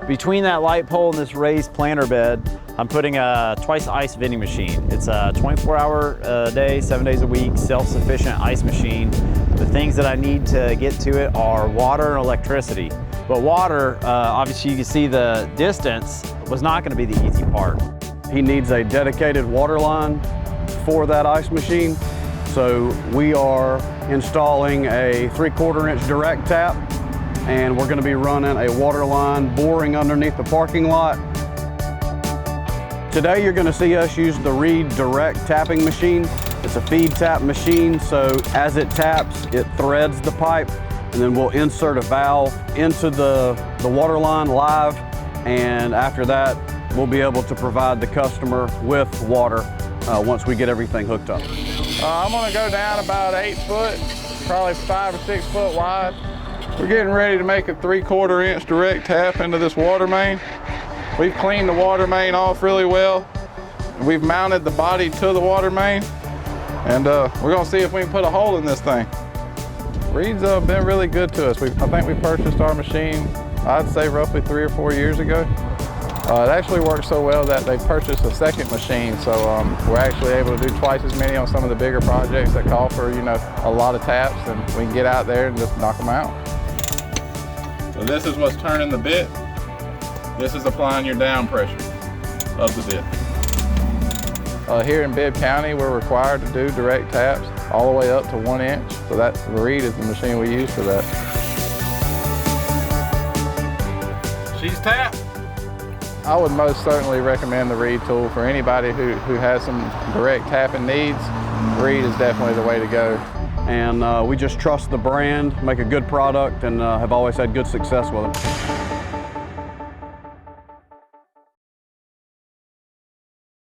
Between that light pole and this raised planter bed, I'm putting a twice ice vending machine. It's a 24-hour a day, 7 days a week, self-sufficient ice machine. The things that I need to get to it are water and electricity. But water, obviously you can see the distance, was not going to be the easy part. He needs a dedicated water line for that ice machine. So we are installing a 3/4 inch direct tap, and we're going to be running a water line boring underneath the parking lot. Today you're going to see us use the Reed direct tapping machine. It's a feed tap machine, so as it taps, it threads the pipe, and then we'll insert a valve into the water line live, and after that we'll be able to provide the customer with water once we get everything hooked up. I'm going to go down about 8 foot, probably 5 or 6 foot wide. We're getting ready to make a 3/4 inch direct tap into this water main. We've cleaned the water main off really well. We've mounted the body to the water main, and we're going to see if we can put a hole in this thing. Reed's been really good to us. I think we purchased our machine, I'd say roughly 3 or 4 years ago. It actually works so well that they purchased a second machine, so we're actually able to do twice as many on some of the bigger projects that call for, a lot of taps, and we can get out there and just knock them out. So this is what's turning the bit. This is applying your down pressure of the bit. Here in Bibb County, we're required to do direct taps all the way up to 1 inch. So the Reed is the machine we use for that. She's tapped. I would most certainly recommend the Reed tool for anybody who has some direct tapping needs. Reed is definitely the way to go. And we just trust the brand, make a good product, and have always had good success with it.